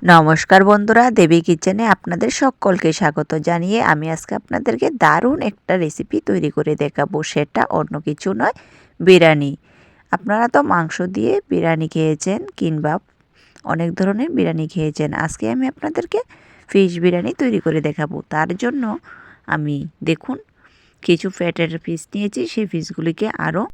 নমস্কার বন্ধুরা, দেবী কিচেনে আপনাদের সকলকে স্বাগত জানিয়ে আমি আজকে আপনাদেরকে দারুণ একটা রেসিপি তৈরি করে দেখাবো। সেটা অন্য কিছু নয়, বিরিয়ানি। আপনারা তো মাংস দিয়ে বিরিয়ানি খেয়েছেন কিংবা অনেক ধরনের বিরিয়ানি খেয়েছেন। আজকে আমি আপনাদেরকে ফিশ বিরিয়ানি তৈরি করে দেখাবো। তার জন্য আমি দেখুন কিছু ফ্যাটের পিস নিয়েছি। সেই পিসগুলিকে আরও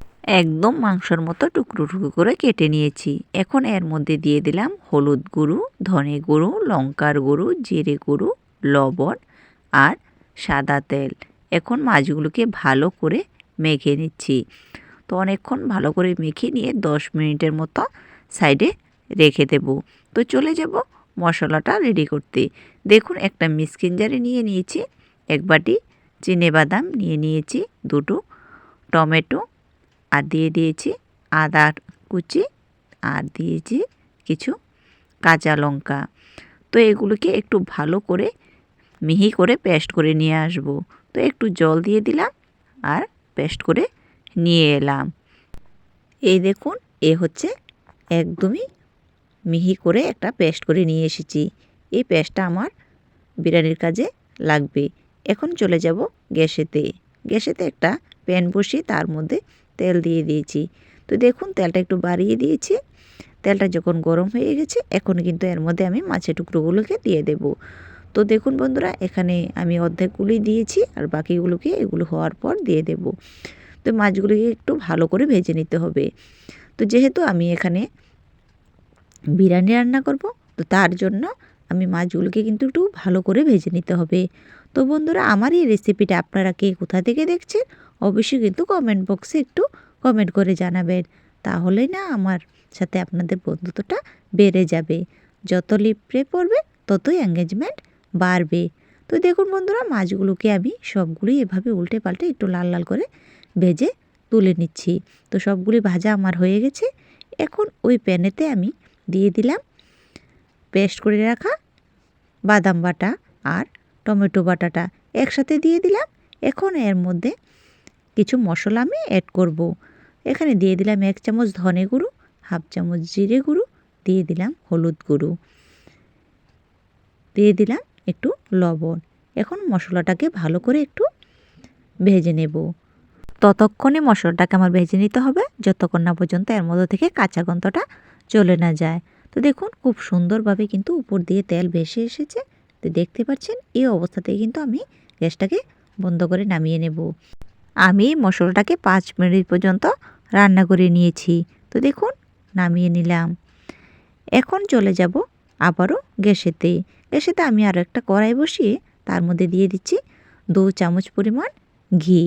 একদম মাংসর মতো টুকরো টুকরো করে কেটে নিয়েছি। এখন এর মধ্যে দিয়ে দিলাম হলুদ গুঁড়ো, ধনে গুঁড়ো, লঙ্কার গুঁড়ো, জিরে গুঁড়ো, লবণ আর সাদা তেল। এখন মাছগুলোকে ভালো করে মেখে নিচ্ছি। তো অনেকক্ষণ ভালো করে মেখে নিয়ে 10 মিনিটের মতো সাইডে রেখে দেব। তো চলে যাব মশলাটা রেডি করতে। দেখুন একটা মিক্সিং জারে নিয়ে নিয়েছি 1 বাটি চিনেবাদাম নিয়ে নিয়েছি, 2টো টমেটো আর দিয়ে দিয়েছি আদা কুচি আর দিয়েছি কিছু কাঁচা লঙ্কা। তো এগুলোকে একটু ভালো করে মিহি করে পেস্ট করে নিয়ে আসব। তো একটু জল দিয়ে দিলাম আর পেস্ট করে নিয়ে এলাম। এই দেখুন, এ হচ্ছে একদমই মিহি করে একটা পেস্ট করে নিয়ে এসেছি। এই পেস্টটা আমার বিরিয়ানির কাজে লাগবে। এখন চলে যাব গ্যাসেতে একটা প্যান বসিয়ে তার মধ্যে তেল দিয়ে দিয়েছি। তো দেখুন তেলটা একটু বাড়িয়ে দিয়েছি। তেলটা যখন গরম হয়ে গেছে এখন কিন্তু এর মধ্যে আমি মাছের টুকরোগুলোকে দিয়ে দেব। তো দেখুন বন্ধুরা, এখানে আমি অর্ধেকগুলোই দিয়েছি আর বাকিগুলোকে এগুলো হওয়ার পর দিয়ে দেব। তো মাছগুলোকে একটু ভালো করে ভেজে নিতে হবে। তো যেহেতু আমি এখানে বিরিয়ানি রান্না করব, তো তার জন্য আমি মাছগুলোকে কিন্তু একটু ভালো করে ভেজে নিতে হবে। তো বন্ধুরা, আমার এই রেসিপিটা আপনারা কে কোথা থেকে দেখছেন অবশ্যই কিন্তু কমেন্ট বক্সে একটু কমেন্ট করে জানাবেন। তাহলেই না আমার সাথে আপনাদের বন্ধুত্বটা বেড়ে যাবে। যত লিপ্রে পড়বে ততই এঙ্গেজমেন্ট বাড়বে। তো দেখুন বন্ধুরা, মাছগুলোকে আমি সবগুলোই এভাবে উল্টে পাল্টে একটু লাল লাল করে ভেজে তুলে নিচ্ছি। তো সবগুলি ভাজা আমার হয়ে গেছে। এখন ওই প্যানেতে আমি দিয়ে দিলাম পেস্ট করে রাখা বাদাম বাটা আর টমেটো বাটাটা একসাথে দিয়ে দিলাম। এখন এর মধ্যে কিছু মশলা আমি অ্যাড করব। এখানে দিয়ে দিলাম 1 চামচ ধনে গুঁড়ো, 1/2 চামচ জিরে গুঁড়ো, দিয়ে দিলাম হলুদ গুঁড়ো, দিয়ে দিলাম একটু লবণ। এখন মশলাটাকে ভালো করে একটু ভেজে নেব। ততক্ষণে মশলাটাকে আমার ভেজে নিতে হবে যতক্ষণ না পর্যন্ত এর মধ্যে থেকে কাঁচা গন্ধটা চলে না যায়। তো দেখুন খুব সুন্দরভাবে কিন্তু উপর দিয়ে তেল ভেসে এসেছে। তো দেখতে পাচ্ছেন এই অবস্থাতেই কিন্তু আমি গ্যাসটাকে বন্ধ করে নামিয়ে নেব। আমি মশলাটাকে 5 মিনিট পর্যন্ত রান্না করে নিয়েছি। তো দেখুন নামিয়ে নিলাম। এখন চলে যাব আবারও গ্যাসেতে আমি আরও একটা কড়াই বসিয়ে তার মধ্যে দিয়ে দিচ্ছি 2 চামচ পরিমাণ ঘি।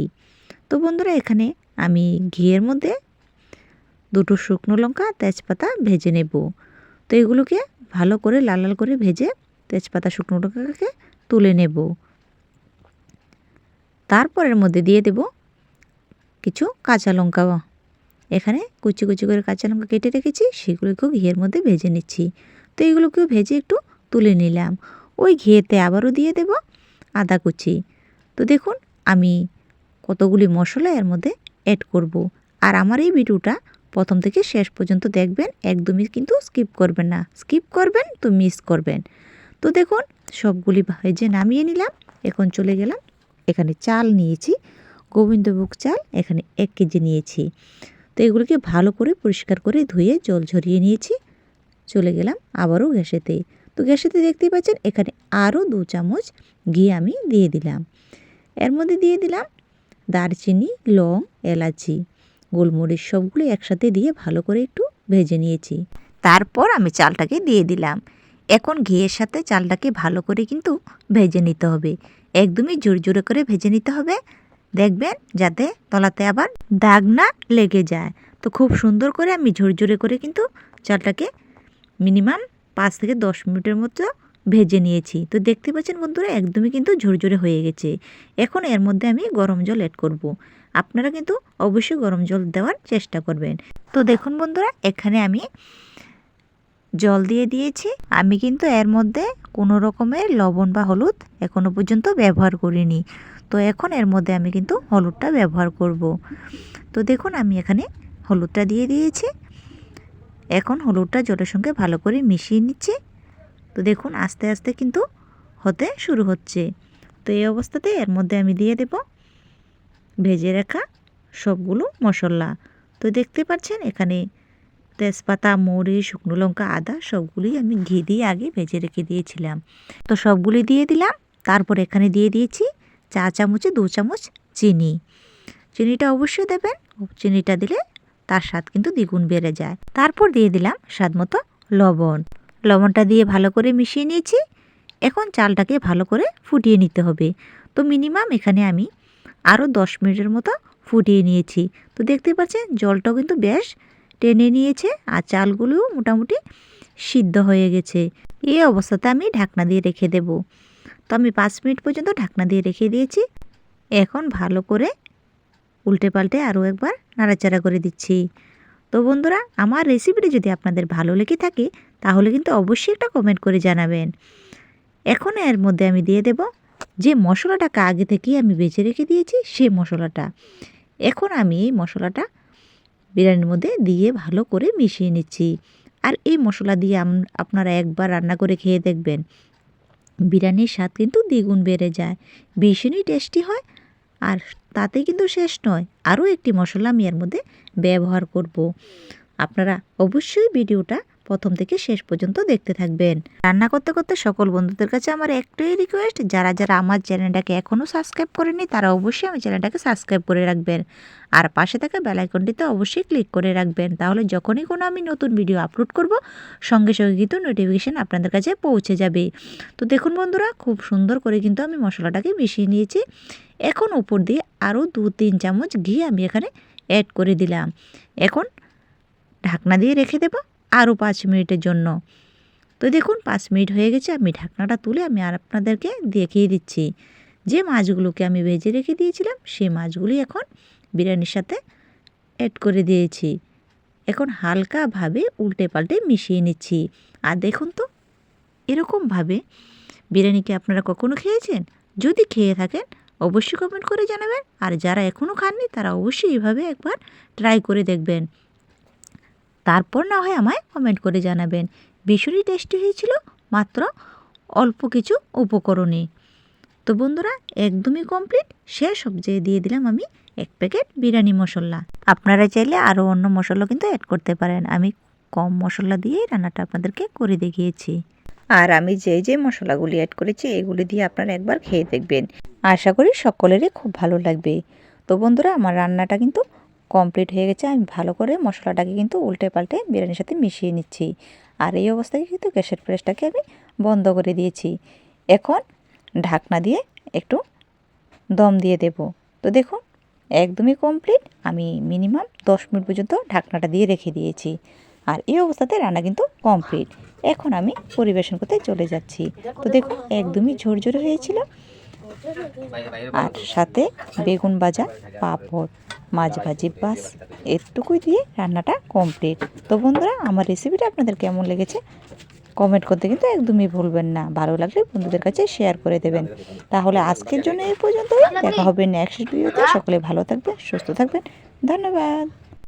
তো বন্ধুরা, এখানে আমি ঘিয়ের মধ্যে 2টো শুকনো লঙ্কা তেজপাতা ভেজে নেব। তো এগুলোকে ভালো করে লাল লাল করে ভেজে তেজপাতা শুকনো লঙ্কাকে তুলে নেব। তারপরের মধ্যে দিয়ে দেব কিছু কাঁচা লঙ্কা। এখানে কুচি কুচি করে কাঁচা লঙ্কা কেটে রেখেছি, সেগুলোকেও ঘিয়ের মধ্যে ভেজে নিচ্ছি। তো এগুলোকেও ভেজে একটু তুলে নিলাম। ওই ঘিয়েতে আবারও দিয়ে দেব আদা কুচি। তো দেখুন আমি কতগুলি মশলা এর মধ্যে অ্যাড করব। আর আমার এই ভিডিওটা প্রথম থেকে শেষ পর্যন্ত দেখবেন, একদমই কিন্তু স্কিপ করবেন না। স্কিপ করবেন তো মিস করবেন। তো দেখুন সবগুলি ভেজে নামিয়ে নিলাম। এখন চলে গেলাম, এখানে চাল নিয়েছি গোবিন্দভোগ চাল, এখানে 1 কেজি নিয়েছি। তো এগুলোকে ভালো করে পরিষ্কার করে ধুয়ে জল ঝরিয়ে নিয়েছি। চলে গেলাম আবারও গ্যাসেতে। তো গ্যাসেতে দেখতেই পাচ্ছেন এখানে আরও 2 চামচ ঘি আমি দিয়ে দিলাম। এর মধ্যে দিয়ে দিলাম দারচিনি, লং, এলাচি, গোলমরিচ সবগুলো একসাথে দিয়ে ভালো করে একটু ভেজে নিয়েছি। তারপর আমি চালটাকে দিয়ে দিলাম। এখন ঘিয়ের সাথে চালটাকে ভালো করে কিন্তু ভেজে নিতে হবে। একদমই ঝুরঝুরে করে ভেজে নিতে হবে। দেখবেন যাতে তলাতে আবার দাগ না লেগে যায়। তো খুব সুন্দর করে আমি ঝুরঝুরে করে কিন্তু চালটাকে মিনিমাম 5 থেকে 10 মিনিটের মতো ভেজে নিয়েছি। তো দেখতে পাচ্ছেন বন্ধুরা, একদমই কিন্তু ঝুরঝুরে হয়ে গেছে। এখন এর মধ্যে আমি গরম জল অ্যাড করব। আপনারা কিন্তু অবশ্যই গরম জল দেওয়ার চেষ্টা করবেন। তো দেখুন বন্ধুরা, এখানে আমি জল দিয়ে দিয়েছি। আমি কিন্তু এর মধ্যে কোনো রকমের লবণ বা হলুদ এখনও পর্যন্ত ব্যবহার করিনি। তো এখন এর মধ্যে আমি কিন্তু হলুদটা ব্যবহার করব। তো দেখুন আমি এখানে হলুদটা দিয়ে দিয়েছি। এখন হলুদটা জলের সঙ্গে ভালো করে মিশিয়ে নিচ্ছি। তো দেখুন আস্তে আস্তে কিন্তু হতে শুরু হচ্ছে। তো এই অবস্থাতে এর মধ্যে আমি দিয়ে দেব ভেজে রাখা সবগুলো মশলা। তো দেখতে পাচ্ছেন এখানে তেজপাতা, মৌরি, শুকনো লঙ্কা, আদা সবগুলোই আমি ঘি দিয়ে আগে ভেজে রেখে দিয়েছিলাম। তো সবগুলি দিয়ে দিলাম। তারপর এখানে দিয়ে দিয়েছি চা চামচে 2 চামচ চিনি। চিনিটা অবশ্যই দেবেন। চিনিটা দিলে তার স্বাদ কিন্তু দ্বিগুণ বেড়ে যায়। তারপর দিয়ে দিলাম স্বাদমতো লবণ। লবণটা দিয়ে ভালো করে মিশিয়ে নিয়েছি। এখন চালটাকে ভালো করে ফুটিয়ে নিতে হবে। তো মিনিমাম এখানে আমি আরও 10 মিনিটের মতো ফুটিয়ে নিয়েছি। তো দেখতে পাচ্ছেন জলটাও কিন্তু বেশ টেনে নিয়েছে আর চালগুলোও মোটামুটি সিদ্ধ হয়ে গেছে। এই অবস্থাতে আমি ঢাকনা দিয়ে রেখে দেব। তো আমি 5 মিনিট পর্যন্ত ঢাকনা দিয়ে রেখে দিয়েছি। এখন ভালো করে উল্টে পাল্টে আরও একবার নাড়াচাড়া করে দিচ্ছি। তো বন্ধুরা আমার রেসিপিটি যদি আপনাদের ভালো লেগে থাকে তাহলে কিন্তু অবশ্যই একটা কমেন্ট করে জানাবেন। এখন এর মধ্যে আমি দিয়ে দেব যে মশলাটাকে আগে থেকেই আমি বেছে রেখে দিয়েছি সেই মশলাটা। এখন আমি এই মশলাটা বিরিয়ানির মধ্যে দিয়ে ভালো করে মিশিয়ে নিচ্ছি। আর এই মশলা দিয়ে আপনারা একবার রান্না করে খেয়ে দেখবেন, বিরিয়ানির স্বাদ কিন্তু দ্বিগুণ বেড়ে যায়, ভীষণই টেস্টি হয়। আর তাতে কিন্তু শেষ নয়, আরও একটি মশলা আমি এর মধ্যে ব্যবহার করব। আপনারা অবশ্যই ভিডিওটা প্রথম থেকে শেষ পর্যন্ত দেখতে থাকবেন। রান্না করতে করতে সকল বন্ধুদের কাছে আমার একটাই রিকোয়েস্ট, যারা যারা আমার চ্যানেলটাকে এখনও সাবস্ক্রাইব করেনি তারা অবশ্যই আমার চ্যানেলটাকে সাবস্ক্রাইব করে রাখবেন। আর পাশে থাকা বেল আইকনটিতে অবশ্যই ক্লিক করে রাখবেন। তাহলে যখনই কোনো আমি নতুন ভিডিও আপলোড করব সঙ্গে সঙ্গে কিন্তু নোটিফিকেশান আপনাদের কাছে পৌঁছে যাবে। তো দেখুন বন্ধুরা খুব সুন্দর করে কিন্তু আমি মশলাটাকে মিশিয়ে নিয়েছি। এখন উপর দিয়ে আরও 2-3 চামচ ঘি আমি এখানে অ্যাড করে দিলাম। এখন ঢাকনা দিয়ে রেখে দেব আরও 5 মিনিটের জন্য। তো দেখুন 5 মিনিট হয়ে গেছে। আমি ঢাকনাটা তুলে আমি আর আপনাদেরকে দেখিয়ে দিচ্ছি যে মাছগুলোকে আমি ভেজে রেখে দিয়েছিলাম সেই মাছগুলি এখন বিরিয়ানির সাথে অ্যাড করে দিয়েছি। এখন হালকাভাবে উল্টে পাল্টে মিশিয়ে নিচ্ছি। আর দেখুন তো এরকমভাবে বিরিয়ানিকে আপনারা কখনো খেয়েছেন? যদি খেয়ে থাকেন অবশ্যই কমেন্ট করে জানাবেন। আর যারা এখনও খাননি তারা অবশ্যই এইভাবে একবার ট্রাই করে দেখবেন। তারপর না হয় আমায় কমেন্ট করে জানাবেন। ভীষণই টেস্টি হয়েছিল মাত্র অল্প কিছু উপকরণে। তো বন্ধুরা একদমই কমপ্লিট। শেষ সবজিয়ে দিয়ে দিলাম আমি 1 প্যাকেট বিরিয়ানি মশলা। আপনারা চাইলে আরও অন্য মশলা কিন্তু অ্যাড করতে পারেন। আমি কম মশলা দিয়েই রান্নাটা আপনাদেরকে করে দেখিয়েছি। আর আমি যে মশলাগুলি অ্যাড করেছি এগুলি দিয়ে আপনারা একবার খেয়ে দেখবেন। আশা করি সকলেরই খুব ভালো লাগবে। তো বন্ধুরা আমার রান্নাটা কিন্তু কমপ্লিট হয়ে গেছে। আমি ভালো করে মশলাটাকে কিন্তু উল্টে পাল্টে বিরিয়ানির সাথে মিশিয়ে নিচ্ছি। আর এই অবস্থায় কিন্তু গ্যাসের ফ্লেমটাকে আমি বন্ধ করে দিয়েছি। এখন ঢাকনা দিয়ে একটু দম দিয়ে দেব। তো দেখুন একদমই কমপ্লিট। আমি মিনিমাম 10 মিনিট পর্যন্ত ঢাকনাটা দিয়ে রেখে দিয়েছি। আর এই অবস্থাতে রান্না কিন্তু কমপ্লিট। এখন আমি পরিবেশন করতে চলে যাচ্ছি। তো দেখুন একদমই ঝরঝরে হয়েছিল। আর সাথে বেগুন ভাজা, পাঁপড়, মাছ ভাজি, বাস এটুকুই দিয়ে রান্নাটা কমপ্লিট। তো বন্ধুরা আমার রেসিপিটা আপনাদের কেমন লেগেছে কমেন্ট করতে কিন্তু একদমই ভুলবেন না। ভালো লাগলে বন্ধুদের কাছে শেয়ার করে দেবেন। তাহলে আজকের জন্য এই পর্যন্তই। দেখা হবে নেক্সট ভিডিওতে। সকলে ভালো থাকবেন, সুস্থ থাকবেন। ধন্যবাদ।